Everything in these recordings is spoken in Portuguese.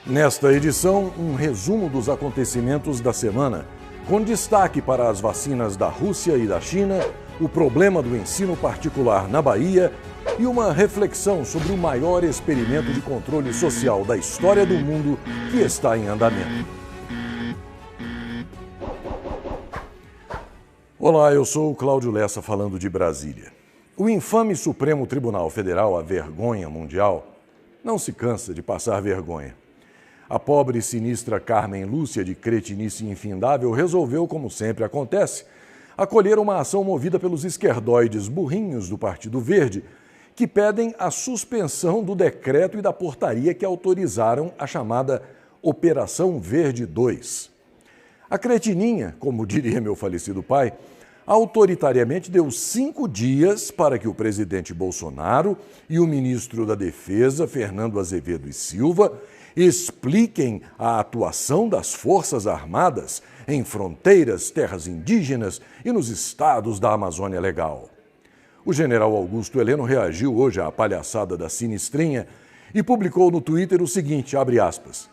Nesta edição, um resumo dos acontecimentos da semana, com destaque para as vacinas da Rússia e da China, o problema do ensino particular na Bahia e uma reflexão sobre o maior experimento de controle social da história do mundo que está em andamento. Olá, eu sou o Cláudio Lessa falando de Brasília. O infame Supremo Tribunal Federal, a vergonha mundial, não se cansa de passar vergonha. A pobre e sinistra Carmen Lúcia, de cretinice infindável, resolveu, como sempre acontece, acolher uma ação movida pelos esquerdoides burrinhos do Partido Verde, que pedem a suspensão do decreto e da portaria que autorizaram a chamada Operação Verde 2. A cretininha, como diria meu falecido pai, autoritariamente deu 5 dias para que o presidente Bolsonaro e o ministro da Defesa, Fernando Azevedo e Silva, expliquem a atuação das Forças Armadas em fronteiras, terras indígenas e nos estados da Amazônia Legal. O general Augusto Heleno reagiu hoje à palhaçada da Sinistrinha e publicou no Twitter o seguinte, abre aspas,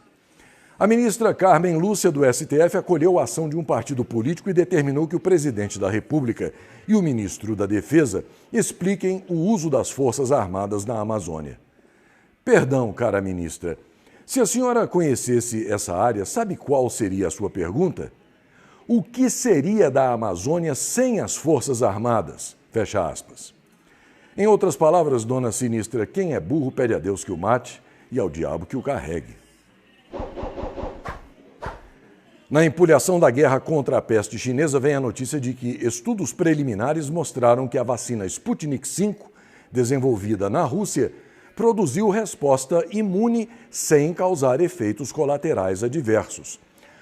a ministra Carmen Lúcia do STF acolheu a ação de um partido político e determinou que o presidente da República e o ministro da Defesa expliquem o uso das Forças Armadas na Amazônia. Perdão, cara ministra, se a senhora conhecesse essa área, sabe qual seria a sua pergunta? O que seria da Amazônia sem as Forças Armadas? Fecha aspas. Em outras palavras, dona Sinistra, quem é burro pede a Deus que o mate e ao diabo que o carregue. Na empulhação da guerra contra a peste chinesa, vem a notícia de que estudos preliminares mostraram que a vacina Sputnik V, desenvolvida na Rússia, produziu resposta imune sem causar efeitos colaterais adversos.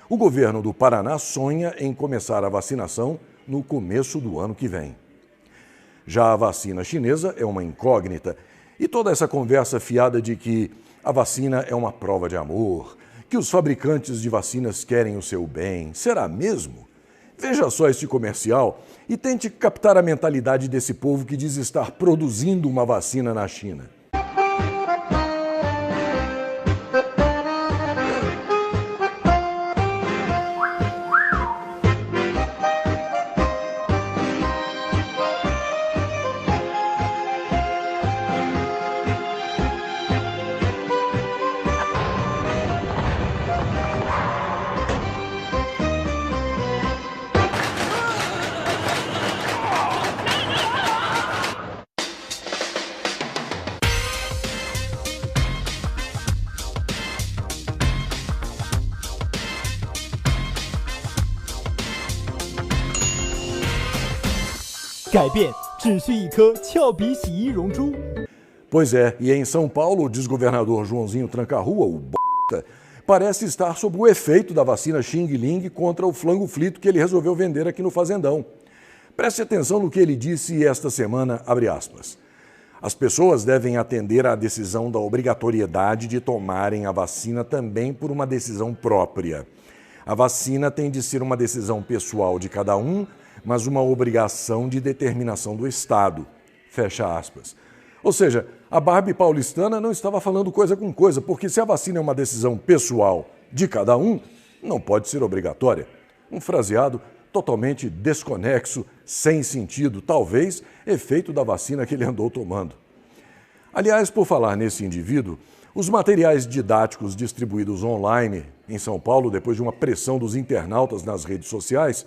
O governo do Paraná sonha em começar a vacinação no começo do ano que vem. Já a vacina chinesa é uma incógnita, e toda essa conversa fiada de que a vacina é uma prova de amor, que os fabricantes de vacinas querem o seu bem. Será mesmo? Veja só este comercial e tente captar a mentalidade desse povo que diz estar produzindo uma vacina na China. Pois é, e em São Paulo, o desgovernador Joãozinho Tranca-Rua, o b****, parece estar sob o efeito da vacina Xing Ling contra o flango frito que ele resolveu vender aqui no Fazendão. Preste atenção no que ele disse esta semana, abre aspas. As pessoas devem atender à decisão da obrigatoriedade de tomarem a vacina também por uma decisão própria. A vacina tem de ser uma decisão pessoal de cada um, mas uma obrigação de determinação do Estado. Fecha aspas. Ou seja, a Barbie paulistana não estava falando coisa com coisa, porque se a vacina é uma decisão pessoal de cada um, não pode ser obrigatória. Um fraseado totalmente desconexo, sem sentido, talvez efeito da vacina que ele andou tomando. Aliás, por falar nesse indivíduo, os materiais didáticos distribuídos online em São Paulo, depois de uma pressão dos internautas nas redes sociais,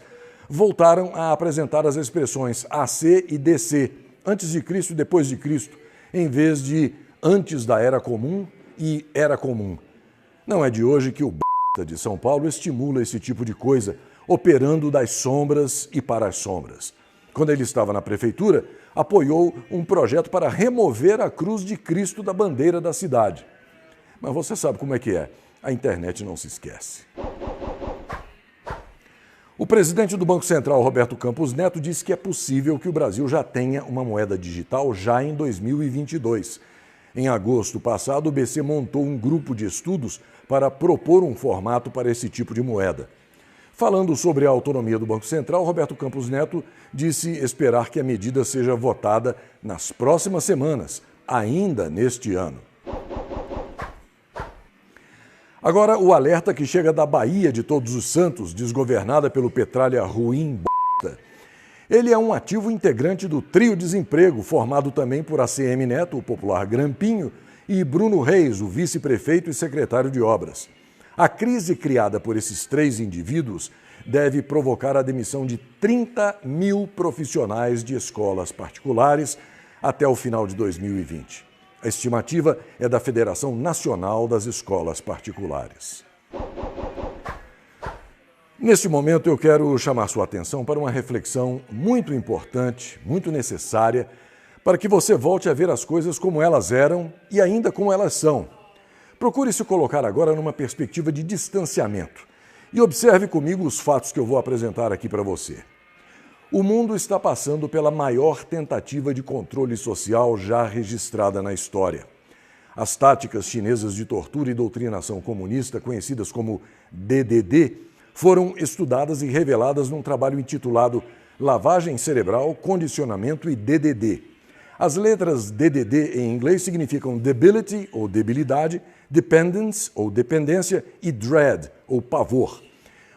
voltaram a apresentar as expressões AC e DC, antes de Cristo e depois de Cristo, em vez de antes da Era Comum e Era Comum. Não é de hoje que o b*** de São Paulo estimula esse tipo de coisa, operando das sombras e para as sombras. Quando ele estava na prefeitura, apoiou um projeto para remover a cruz de Cristo da bandeira da cidade. Mas você sabe como é que é, a internet não se esquece. O presidente do Banco Central, Roberto Campos Neto, disse que é possível que o Brasil já tenha uma moeda digital já em 2022. Em agosto passado, o BC montou um grupo de estudos para propor um formato para esse tipo de moeda. Falando sobre a autonomia do Banco Central, Roberto Campos Neto disse esperar que a medida seja votada nas próximas semanas, ainda neste ano. Agora, o alerta que chega da Bahia de Todos os Santos, desgovernada pelo Petralha ruim b****. Ele é um ativo integrante do trio Desemprego, formado também por ACM Neto, o popular Grampinho, e Bruno Reis, o vice-prefeito e secretário de Obras. A crise criada por esses três indivíduos deve provocar a demissão de 30 mil profissionais de escolas particulares até o final de 2020. A estimativa é da Federação Nacional das Escolas Particulares. Neste momento, eu quero chamar sua atenção para uma reflexão muito importante, muito necessária, para que você volte a ver as coisas como elas eram e ainda como elas são. Procure se colocar agora numa perspectiva de distanciamento e observe comigo os fatos que eu vou apresentar aqui para você. O mundo está passando pela maior tentativa de controle social já registrada na história. As táticas chinesas de tortura e doutrinação comunista, conhecidas como DDD, foram estudadas e reveladas num trabalho intitulado Lavagem Cerebral, Condicionamento e DDD. As letras DDD em inglês significam debility, ou debilidade, dependence, ou dependência, e dread, ou pavor.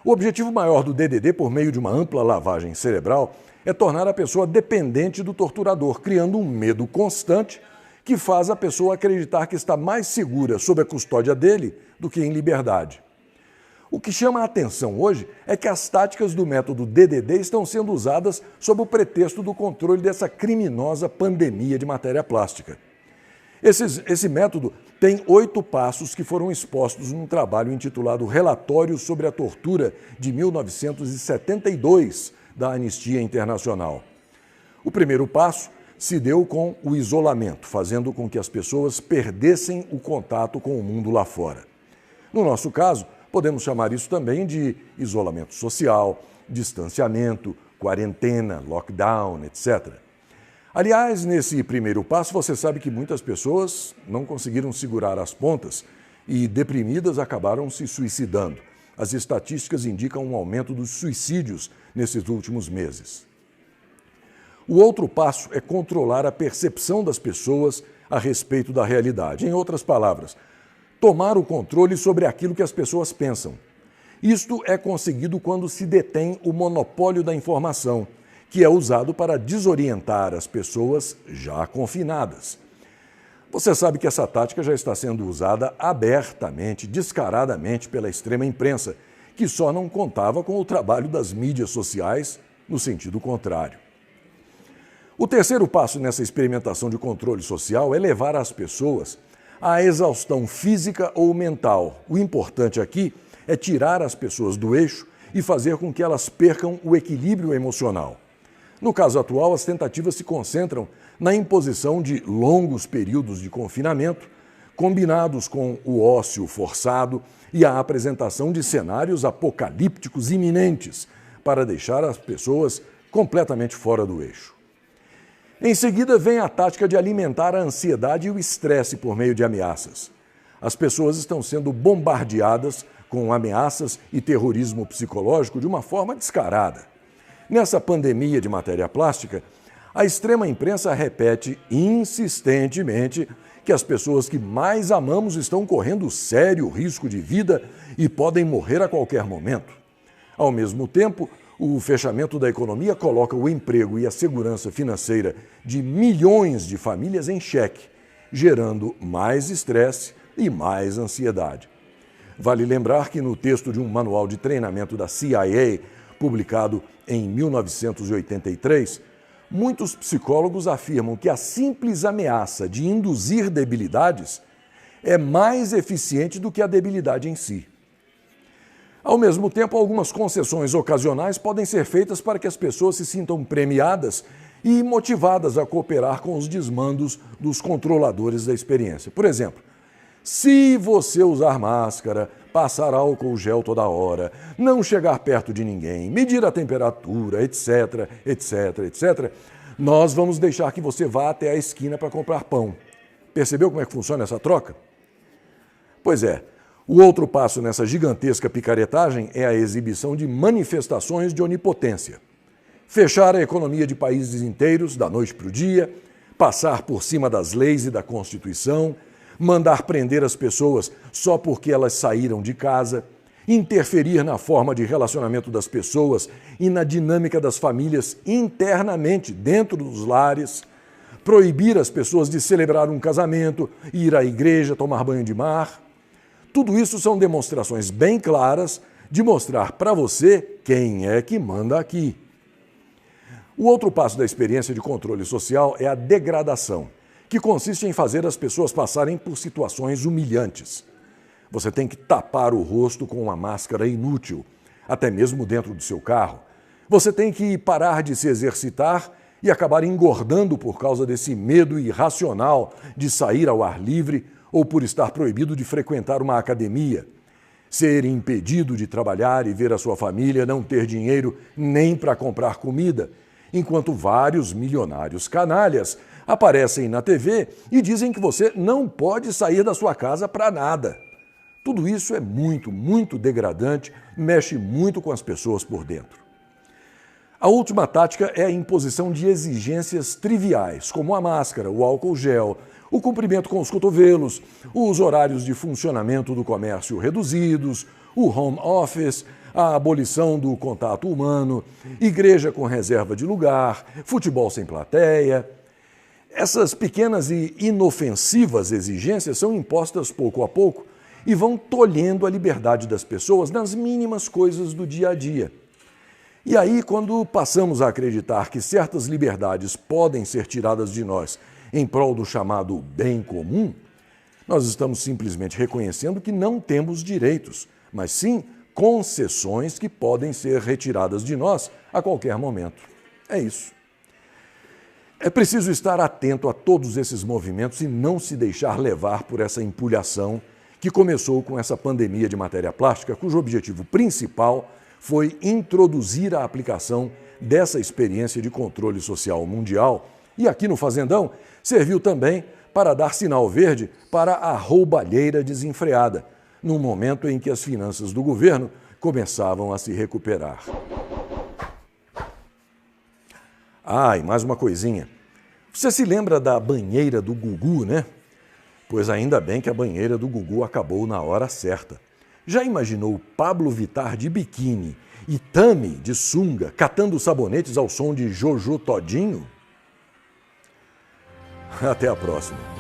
O objetivo maior do DDD, por meio de uma ampla lavagem cerebral, é tornar a pessoa dependente do torturador, criando um medo constante que faz a pessoa acreditar que está mais segura sob a custódia dele do que em liberdade. O que chama a atenção hoje é que as táticas do método DDD estão sendo usadas sob o pretexto do controle dessa criminosa pandemia de matéria plástica. Esse método tem 8 passos que foram expostos num trabalho intitulado Relatório sobre a Tortura de 1972 da Anistia Internacional. O primeiro passo se deu com o isolamento, fazendo com que as pessoas perdessem o contato com o mundo lá fora. No nosso caso, podemos chamar isso também de isolamento social, distanciamento, quarentena, lockdown, etc. Aliás, nesse primeiro passo, você sabe que muitas pessoas não conseguiram segurar as pontas e, deprimidas, acabaram se suicidando. As estatísticas indicam um aumento dos suicídios nesses últimos meses. O outro passo é controlar a percepção das pessoas a respeito da realidade. Em outras palavras, tomar o controle sobre aquilo que as pessoas pensam. Isto é conseguido quando se detém o monopólio da informação, que é usado para desorientar as pessoas já confinadas. Você sabe que essa tática já está sendo usada abertamente, descaradamente pela extrema imprensa, que só não contava com o trabalho das mídias sociais no sentido contrário. O terceiro passo nessa experimentação de controle social é levar as pessoas à exaustão física ou mental. O importante aqui é tirar as pessoas do eixo e fazer com que elas percam o equilíbrio emocional. No caso atual, as tentativas se concentram na imposição de longos períodos de confinamento, combinados com o ócio forçado e a apresentação de cenários apocalípticos iminentes para deixar as pessoas completamente fora do eixo. Em seguida, vem a tática de alimentar a ansiedade e o estresse por meio de ameaças. As pessoas estão sendo bombardeadas com ameaças e terrorismo psicológico de uma forma descarada. Nessa pandemia de matéria plástica, a extrema imprensa repete insistentemente que as pessoas que mais amamos estão correndo sério risco de vida e podem morrer a qualquer momento. Ao mesmo tempo, o fechamento da economia coloca o emprego e a segurança financeira de milhões de famílias em xeque, gerando mais estresse e mais ansiedade. Vale lembrar que no texto de um manual de treinamento da CIA, publicado em 1983, muitos psicólogos afirmam que a simples ameaça de induzir debilidades é mais eficiente do que a debilidade em si. Ao mesmo tempo, algumas concessões ocasionais podem ser feitas para que as pessoas se sintam premiadas e motivadas a cooperar com os desmandos dos controladores da experiência. Por exemplo, se você usar máscara, passar álcool gel toda hora, não chegar perto de ninguém, medir a temperatura, etc., etc., etc., nós vamos deixar que você vá até a esquina para comprar pão. Percebeu como é que funciona essa troca? Pois é. O outro passo nessa gigantesca picaretagem é a exibição de manifestações de onipotência. Fechar a economia de países inteiros da noite para o dia, passar por cima das leis e da Constituição, mandar prender as pessoas só porque elas saíram de casa, interferir na forma de relacionamento das pessoas e na dinâmica das famílias internamente dentro dos lares, proibir as pessoas de celebrar um casamento, ir à igreja, tomar banho de mar. Tudo isso são demonstrações bem claras de mostrar para você quem é que manda aqui. O outro passo da experiência de controle social é a degradação, que consiste em fazer as pessoas passarem por situações humilhantes. Você tem que tapar o rosto com uma máscara inútil, até mesmo dentro do seu carro. Você tem que parar de se exercitar e acabar engordando por causa desse medo irracional de sair ao ar livre ou por estar proibido de frequentar uma academia. Ser impedido de trabalhar e ver a sua família não ter dinheiro nem para comprar comida, enquanto vários milionários canalhas aparecem na TV e dizem que você não pode sair da sua casa para nada. Tudo isso é muito, muito degradante, mexe muito com as pessoas por dentro. A última tática é a imposição de exigências triviais, como a máscara, o álcool gel, o cumprimento com os cotovelos, os horários de funcionamento do comércio reduzidos, o home office, a abolição do contato humano, igreja com reserva de lugar, futebol sem plateia. Essas pequenas e inofensivas exigências são impostas pouco a pouco e vão tolhendo a liberdade das pessoas nas mínimas coisas do dia a dia. E aí, quando passamos a acreditar que certas liberdades podem ser tiradas de nós em prol do chamado bem comum, nós estamos simplesmente reconhecendo que não temos direitos, mas sim concessões que podem ser retiradas de nós a qualquer momento. É isso. É preciso estar atento a todos esses movimentos e não se deixar levar por essa empulhação que começou com essa pandemia de matéria plástica, cujo objetivo principal foi introduzir a aplicação dessa experiência de controle social mundial e aqui no Fazendão serviu também para dar sinal verde para a roubalheira desenfreada, num momento em que as finanças do governo começavam a se recuperar. E mais uma coisinha. Você se lembra da banheira do Gugu, né? Pois ainda bem que a banheira do Gugu acabou na hora certa. Já imaginou Pablo Vittar de biquíni e Tami de sunga catando sabonetes ao som de Jojo Todinho? Até a próxima.